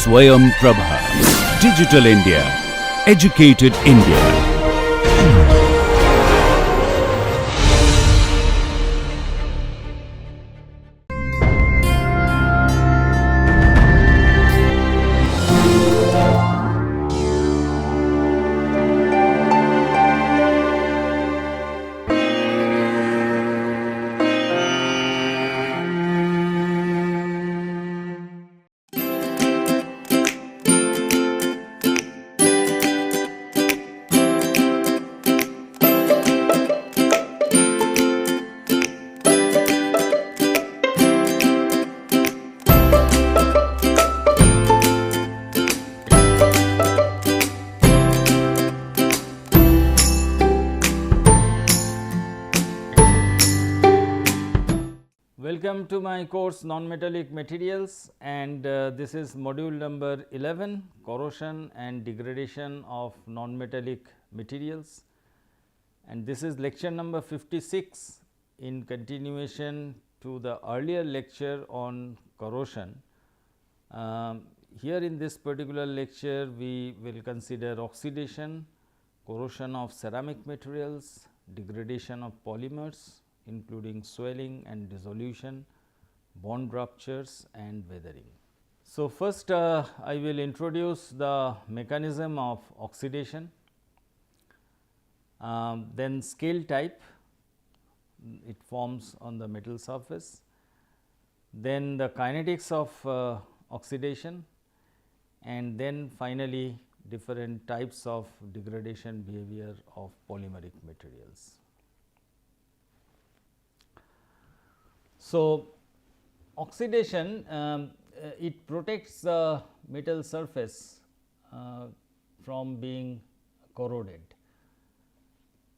Swayam Prabha. Digital India. Educated India. Welcome to my course Non-Metallic Materials, and this is module number 11, corrosion and degradation of non-metallic materials, and this is lecture number 56 in continuation to the earlier lecture on corrosion. Here in this particular lecture we will consider oxidation, corrosion of ceramic materials, degradation of polymers including swelling and dissolution, bond ruptures and weathering. So, first I will introduce the mechanism of oxidation, then scale type, it forms on the metal surface, then the kinetics of oxidation, and then finally different types of degradation behavior of polymeric materials. So, oxidation it protects the metal surface from being corroded.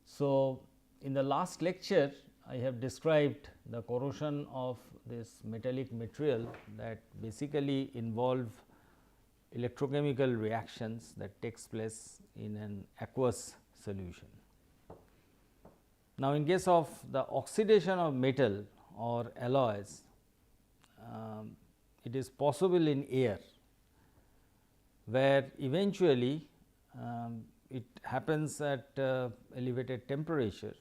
So, in the last lecture I have described the corrosion of this metallic material that basically involve electrochemical reactions that takes place in an aqueous solution. Now, in case of the oxidation of metal or alloys, it is possible in air, where eventually it happens at elevated temperature.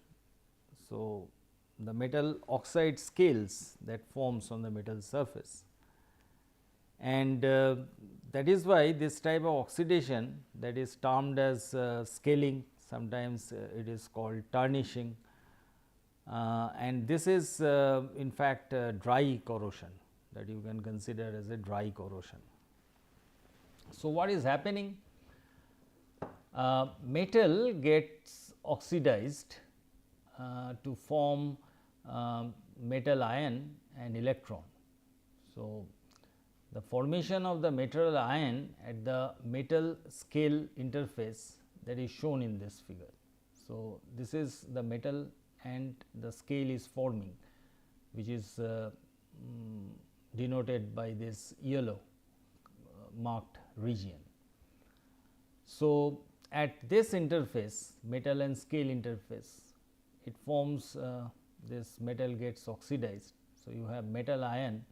So, the metal oxide scales that forms on the metal surface, and that is why this type of oxidation, that is termed as scaling, sometimes it is called tarnishing, and this is in fact dry corrosion, that you can consider as a dry corrosion. So, what is happening? Metal gets oxidized to form metal ion and electron. So, the formation of the metal ion at the metal scale interface, that is shown in this figure. So, this is the metal and the scale is forming, which is denoted by this yellow marked region. So, at this interface, metal and scale interface, it forms this metal gets oxidized. So, you have metal ion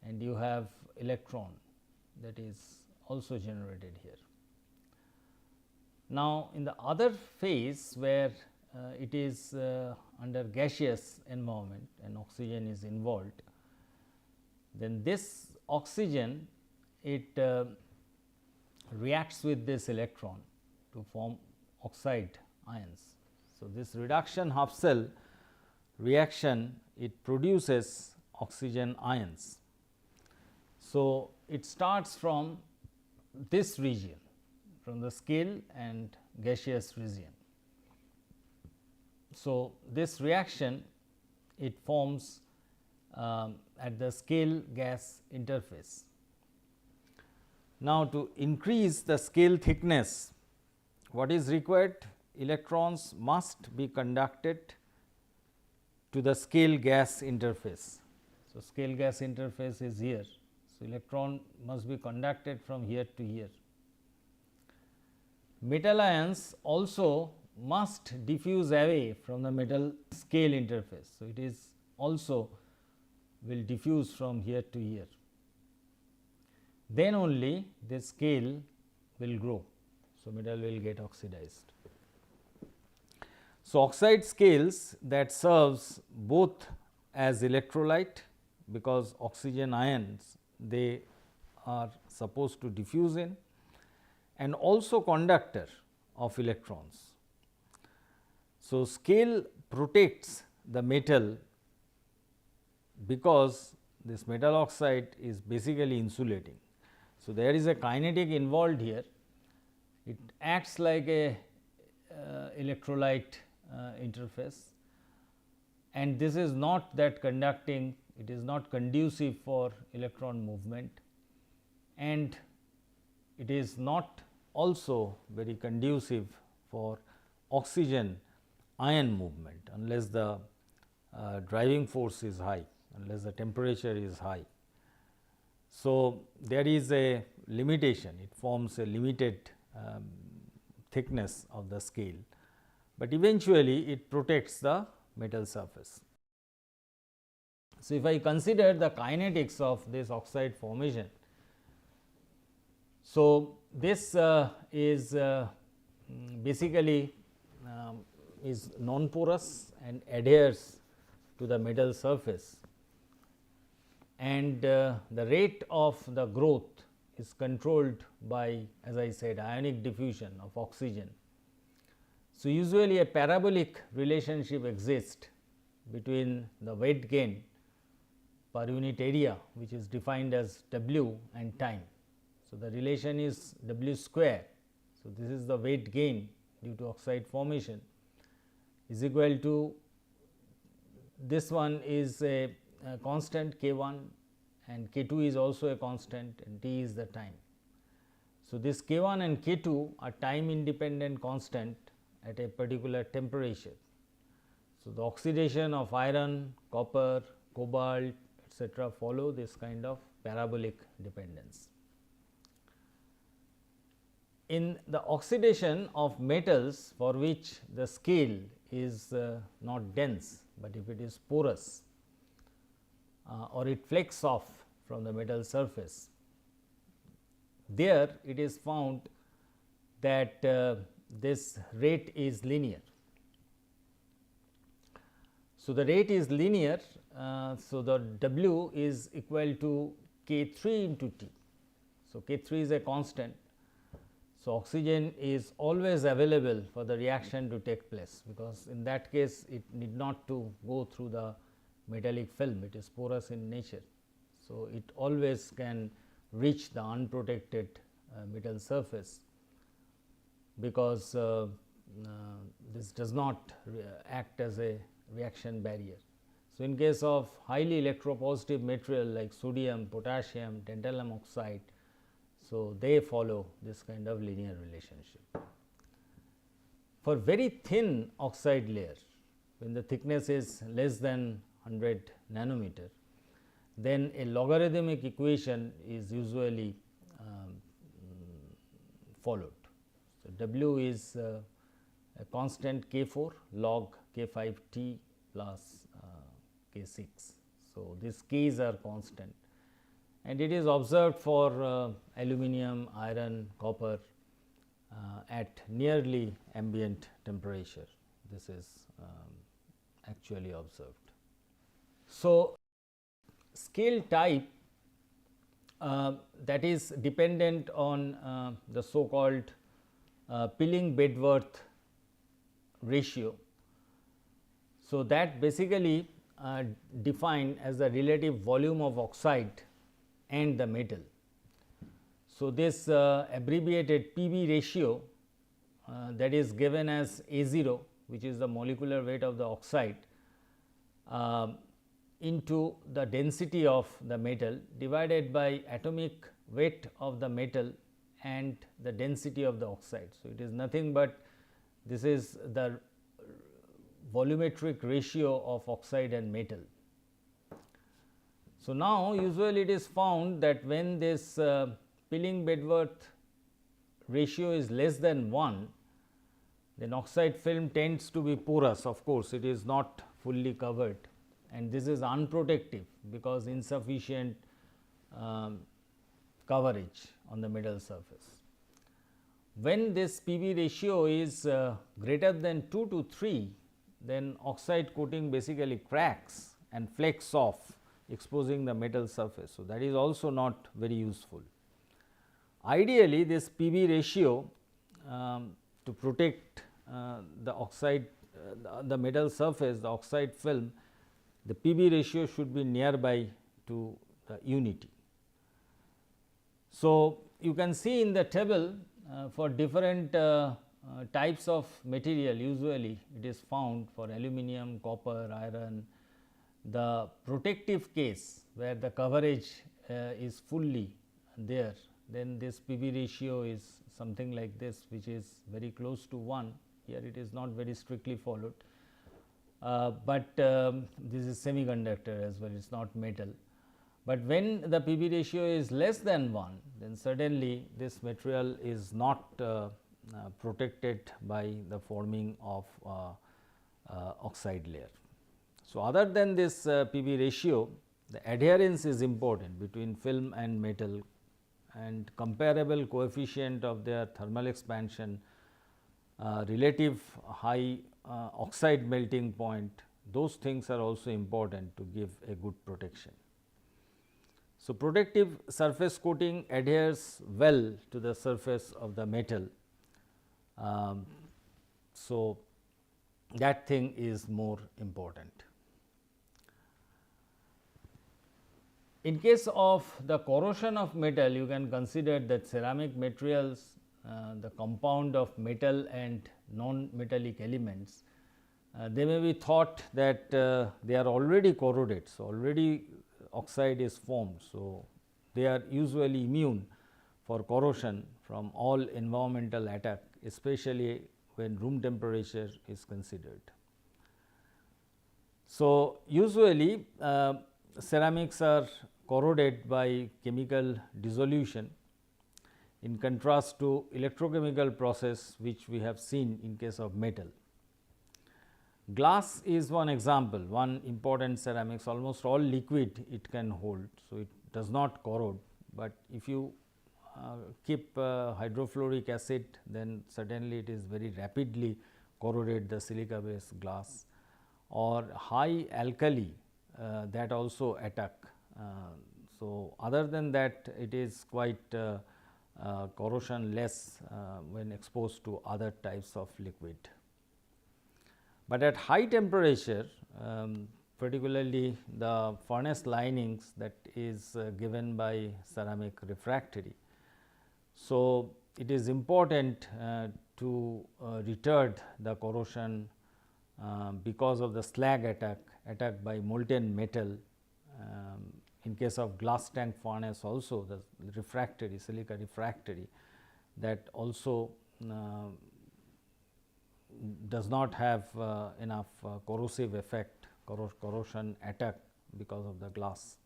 and you have electron, that is also generated here. Now, in the other phase where it is under gaseous environment and oxygen is involved, then this oxygen it reacts with this electron to form oxide ions. So, this reduction half cell reaction, it produces oxygen ions. So, it starts from this region, from the scale and gaseous region. So, this reaction it forms at the scale gas interface. Now, to increase the scale thickness, what is required? Electrons must be conducted to the scale gas interface. So, scale gas interface is here. So, electron must be conducted from here to here. Metal ions also must diffuse away from the metal scale interface. So, it is also will diffuse from here to here. then only this scale will grow. So, metal will get oxidized. So, oxide scales that serves both as electrolyte, because oxygen ions they are supposed to diffuse in, and also conductor of electrons. So, scale protects the metal because this metal oxide is basically insulating. So, there is a kinetic involved here, it acts like a electrolyte interface, and this is not that conducting, it is not conducive for electron movement, and it is not also very conducive for oxygen ion movement unless the driving force is high, unless the temperature is high. So, there is a limitation, it forms a limited thickness of the scale, but eventually it protects the metal surface. So, if I consider the kinetics of this oxide formation, so this is basically is non-porous and adheres to the metal surface, and the rate of the growth is controlled by, as I said, ionic diffusion of oxygen. So, usually a parabolic relationship exists between the weight gain per unit area, which is defined as W, and time. So, the relation is W square. So, this is the weight gain due to oxide formation is equal to, this one is a constant K 1 and K 2 is also a constant and T is the time. So, this K 1 and K 2 are time independent constant at a particular temperature. So, the oxidation of iron, copper, cobalt, etc., follow this kind of parabolic dependence. In the oxidation of metals for which the scale is not dense, but if it is porous or it flakes off from the metal surface, there it is found that this rate is linear. So, the rate is linear. So, the W is equal to K 3 into T. So, K 3 is a constant. So, oxygen is always available for the reaction to take place, because in that case it need not to go through the metallic film, it is porous in nature. So, it always can reach the unprotected metal surface, because this does not act as a reaction barrier. So, in case of highly electropositive material like sodium, potassium, tantalum oxide, so they follow this kind of linear relationship. For very thin oxide layer, when the thickness is less than 100 nanometer, then a logarithmic equation is usually followed. So, W is a constant K 4 log K 5 T plus K 6. So, these K's are constant, and it is observed for aluminum, iron, copper at nearly ambient temperature. This is actually observed. So, scale type that is dependent on the so called Pilling Bedworth ratio. So, that basically defined as the relative volume of oxide and the metal. So, this abbreviated PB ratio that is given as A0, which is the molecular weight of the oxide, into the density of the metal divided by atomic weight of the metal and the density of the oxide. So, it is nothing but this is the volumetric ratio of oxide and metal. So, now usually it is found that when this Pilling Bedworth ratio is less than 1, then oxide film tends to be porous. Of course, it is not fully covered, and this is unprotective because insufficient coverage on the metal surface. When this PV ratio is greater than 2 to 3, then oxide coating basically cracks and flakes off, exposing the metal surface. So, that is also not very useful. Ideally, this PV ratio to protect the oxide, the metal surface, the oxide film, the PV ratio should be nearby to the unity. So, you can see in the table for different types of material, usually it is found for aluminum, copper, iron, the protective case where the coverage is fully there, then this PV ratio is something like this, which is very close to 1. Here it is not very strictly followed, but this is semiconductor as well, it is not metal. But when the PV ratio is less than 1, then certainly this material is not protected by the forming of oxide layer. So, other than this PV ratio, the adherence is important between film and metal, and comparable coefficient of their thermal expansion, relative high oxide melting point, those things are also important to give a good protection. So, protective surface coating adheres well to the surface of the metal. So, that thing is more important. In case of the corrosion of metal, you can consider that ceramic materials, the compound of metal and non-metallic elements, they may be thought that they are already corroded. So, already oxide is formed. So, they are usually immune for corrosion from all environmental attack, especially when room temperature is considered. So, usually ceramics are corroded by chemical dissolution, in contrast to electrochemical process which we have seen in case of metal. Glass is one example, one important ceramics, almost all liquid it can hold. So, it does not corrode, but if you keep hydrofluoric acid, then certainly it is very rapidly corroded the silica based glass, or high alkali that also attack. So, other than that, it is quite corrosion less when exposed to other types of liquid. But at high temperature, particularly the furnace linings that is given by ceramic refractory. So, it is important to retard the corrosion because of the slag attack by molten metal. In case of glass tank furnace also, the refractory, silica refractory, that also does not have enough corrosive effect, corrosion attack because of the glass.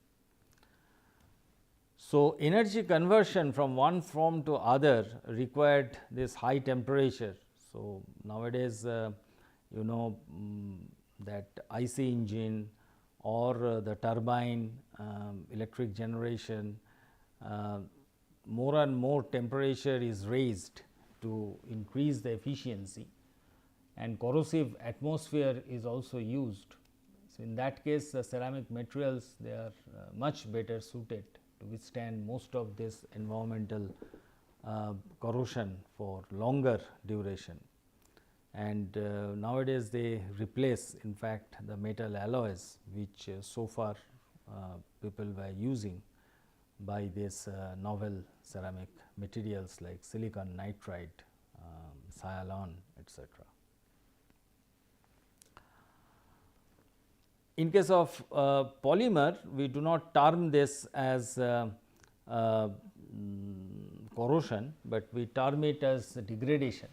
So, energy conversion from one form to other required this high temperature. So, nowadays you know that IC engine or the turbine, electric generation, more and more temperature is raised to increase the efficiency, and corrosive atmosphere is also used. So, in that case the ceramic materials, they are much better suited to withstand most of this environmental corrosion for longer duration. And nowadays they replace in fact the metal alloys, which so far people were using by this novel ceramic materials like silicon nitride, Cylon, etc. In case of polymer, we do not term this as corrosion, but we term it as degradation.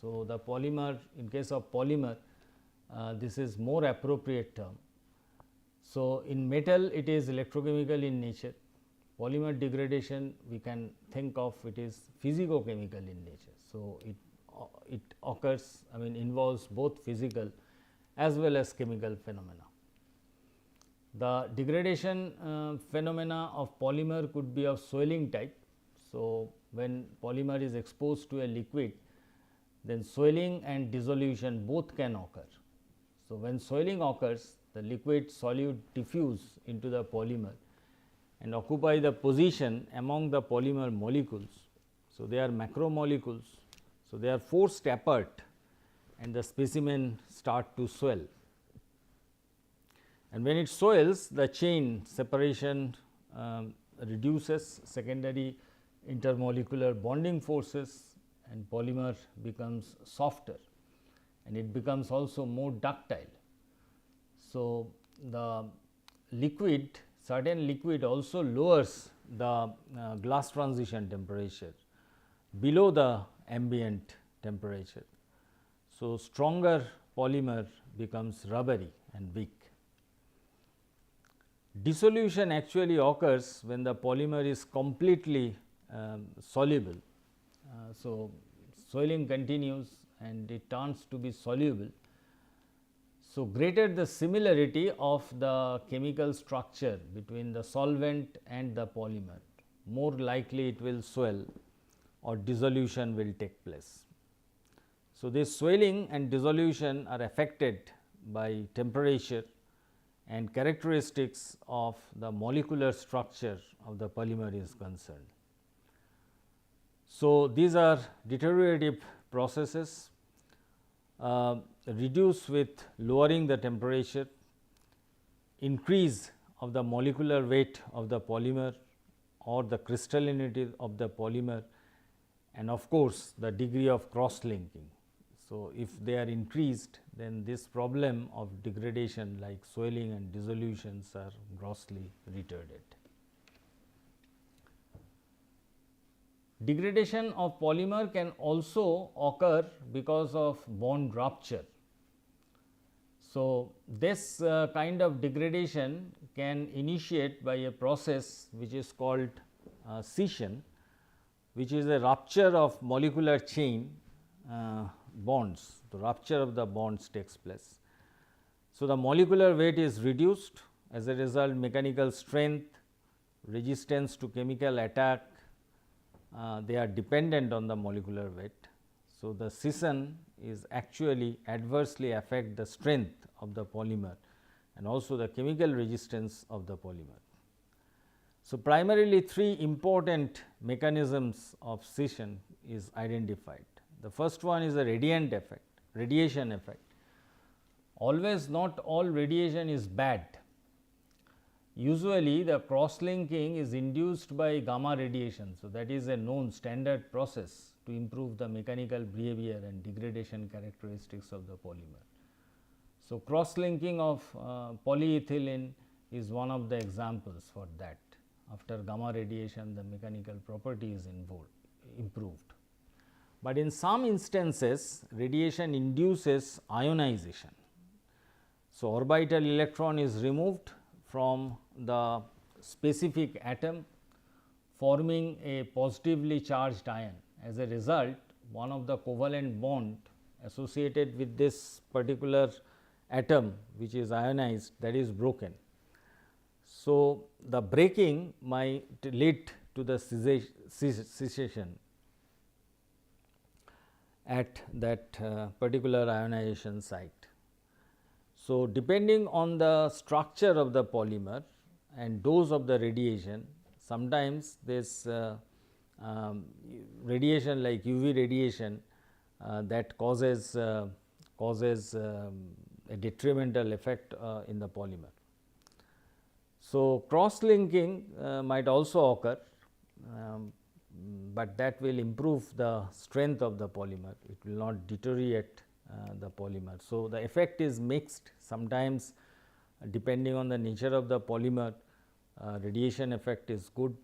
So, the polymer, in case of polymer, this is more appropriate term. So, in metal it is electrochemical in nature, polymer degradation we can think of it is physicochemical in nature. So, it occurs, I mean involves both physical as well as chemical phenomena. The degradation phenomena of polymer could be of swelling type. So, when polymer is exposed to a liquid, then swelling and dissolution both can occur. So, when swelling occurs, the liquid solute diffuse into the polymer and occupy the position among the polymer molecules. So, they are macromolecules. So, they are forced apart and the specimen start to swell. And when it swells, the chain separation reduces, secondary intermolecular bonding forces, and polymer becomes softer and it becomes also more ductile. So, the liquid, certain liquid also lowers the glass transition temperature below the ambient temperature. So, stronger polymer becomes rubbery and weak. Dissolution actually occurs when the polymer is completely soluble. So, swelling continues and it turns to be soluble. So, greater the similarity of the chemical structure between the solvent and the polymer, more likely it will swell or dissolution will take place. So, this swelling and dissolution are affected by temperature and characteristics of the molecular structure of the polymer is concerned. So, these are deteriorative processes reduce with lowering the temperature, increase of the molecular weight of the polymer or the crystallinity of the polymer, and of course, the degree of cross linking. So, if they are increased, then this problem of degradation like swelling and dissolutions are grossly retarded. Degradation of polymer can also occur because of bond rupture. So, this kind of degradation can initiate by a process which is called scission, which is a rupture of molecular chain bonds. The rupture of the bonds takes place. So, the molecular weight is reduced, as a result mechanical strength, resistance to chemical attack, they are dependent on the molecular weight. So, the scission is actually adversely affect the strength of the polymer and also the chemical resistance of the polymer. So, primarily three important mechanisms of scission is identified. The first one is a radiation effect. Always not all radiation is bad. Usually the cross linking is induced by gamma radiation. So, that is a known standard process to improve the mechanical behavior and degradation characteristics of the polymer. So, cross linking of polyethylene is one of the examples for that. After gamma radiation, the mechanical property is improved. But in some instances, radiation induces ionization. So, orbital electron is removed from the specific atom, forming a positively charged ion. As a result, one of the covalent bond associated with this particular atom which is ionized, that is broken. So, the breaking might lead to the cessation at that particular ionization site. So, depending on the structure of the polymer and dose of the radiation, sometimes this radiation like UV radiation that causes a detrimental effect in the polymer. So, cross linking might also occur, but that will improve the strength of the polymer, it will not deteriorate the polymer. So, the effect is mixed, sometimes depending on the nature of the polymer, radiation effect is good,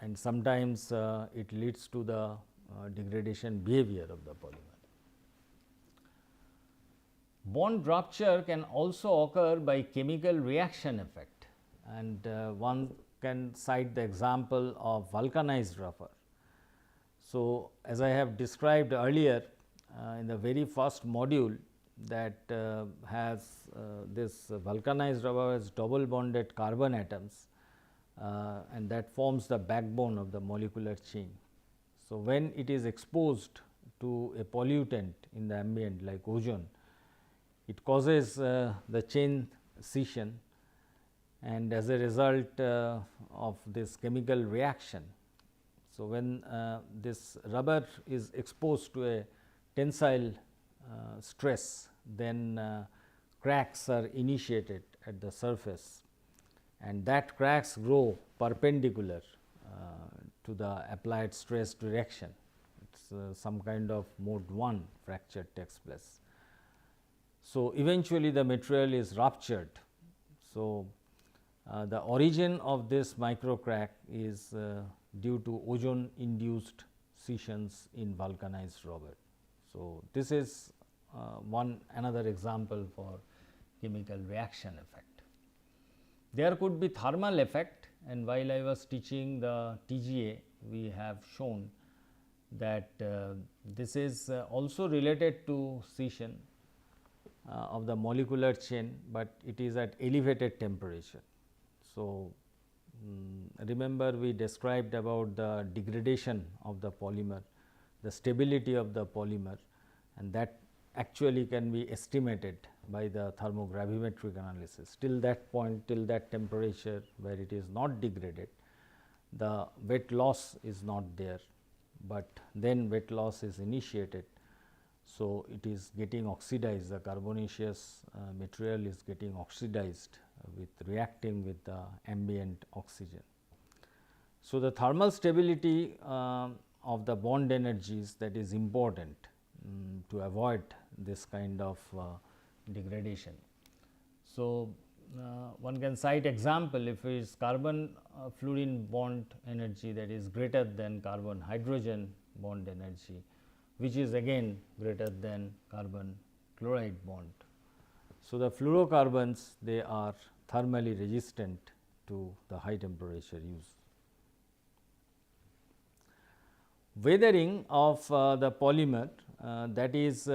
and sometimes it leads to the degradation behavior of the polymer. Bond rupture can also occur by chemical reaction effect, and one can cite the example of vulcanized rubber. So, as I have described earlier in the very first module that has this vulcanized rubber has double bonded carbon atoms, and that forms the backbone of the molecular chain. So, when it is exposed to a pollutant in the ambient like ozone, it causes the chain scission, and as a result of this chemical reaction. So, when this rubber is exposed to a tensile stress, then cracks are initiated at the surface, and that cracks grow perpendicular to the applied stress direction. It is some kind of mode 1 fracture takes place. So, eventually the material is ruptured. So, the origin of this micro crack is due to ozone induced scissions in vulcanized rubber. So, this is another example for chemical reaction effect. There could be thermal effect, and while I was teaching the TGA, we have shown that this is also related to scission of the molecular chain, but it is at elevated temperature. So, remember we described about the degradation of the polymer, the stability of the polymer, and that actually can be estimated by the thermogravimetric analysis. Till that point, till that temperature where it is not degraded, the wet loss is not there, but then wet loss is initiated. So, it is getting oxidized, the carbonaceous material is getting oxidized with reacting with the ambient oxygen. So, the thermal stability of the bond energies, that is important to avoid this kind of degradation. So, one can cite example, if it is carbon fluorine bond energy, that is greater than carbon hydrogen bond energy, which is again greater than carbon chloride bond. So, the fluorocarbons, they are thermally resistant to the high temperature use. Weathering of the polymer, that is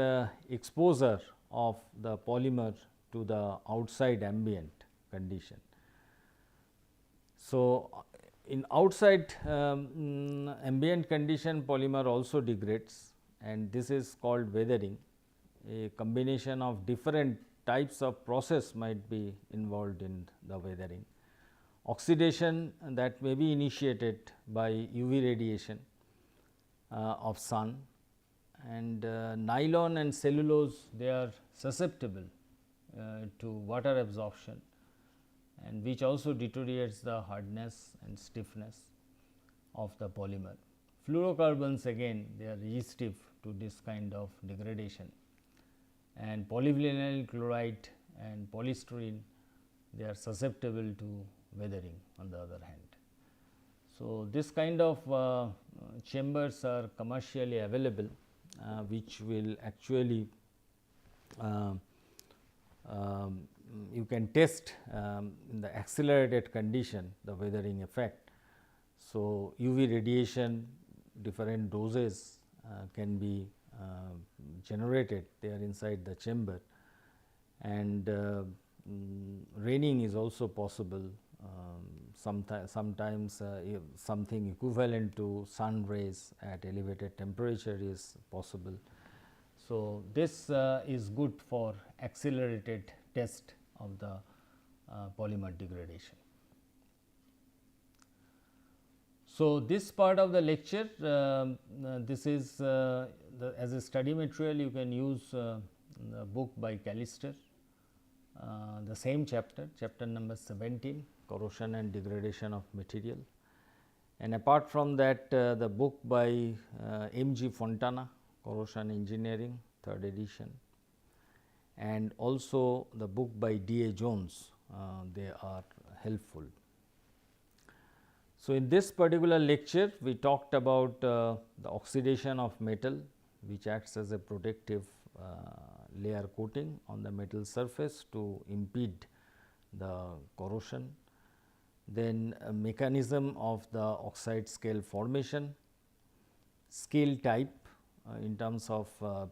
exposure of the polymer to the outside ambient condition. So, in outside ambient condition, polymer also degrades, and this is called weathering. A combination of different types of process might be involved in the weathering. Oxidation, that may be initiated by UV radiation of sun, and nylon and cellulose, they are susceptible to water absorption, and which also deteriorates the hardness and stiffness of the polymer. Fluorocarbons, again they are resistive to this kind of degradation, and polyvinyl chloride and polystyrene, they are susceptible to weathering on the other hand. So, this kind of chambers are commercially available, which will actually you can test in the accelerated condition the weathering effect. So, UV radiation, different doses can be generated there inside the chamber, and raining is also possible. Sometimes something equivalent to sun rays at elevated temperature is possible. So, this is good for accelerated test of the polymer degradation. So, this part of the lecture, this is as a study material, you can use the book by Callister, the same chapter, chapter number 17, corrosion and degradation of material. And apart from that, the book by M.G. Fontana, corrosion engineering, 3rd edition, and also the book by D.A. Jones, they are helpful. So, in this particular lecture, we talked about the oxidation of metal, which acts as a protective layer coating on the metal surface to impede the corrosion. Then a mechanism of the oxide scale formation, scale type in terms of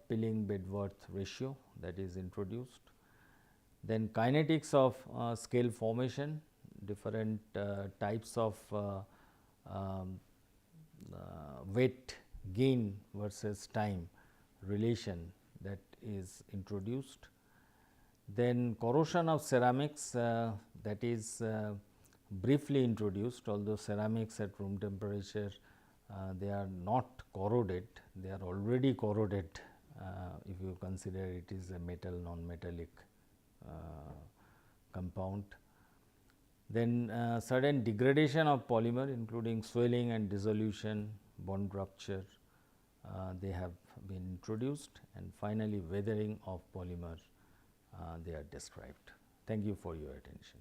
Pilling Bedworth ratio, that is introduced. Then kinetics of scale formation, different types of weight gain versus time relation that is introduced. Then corrosion of ceramics, that is briefly introduced, although ceramics at room temperature they are not corroded, they are already corroded if you consider it is a metal non-metallic compound. Then sudden degradation of polymer including swelling and dissolution, bond rupture, they have been introduced, and finally weathering of polymer they are described. Thank you for your attention.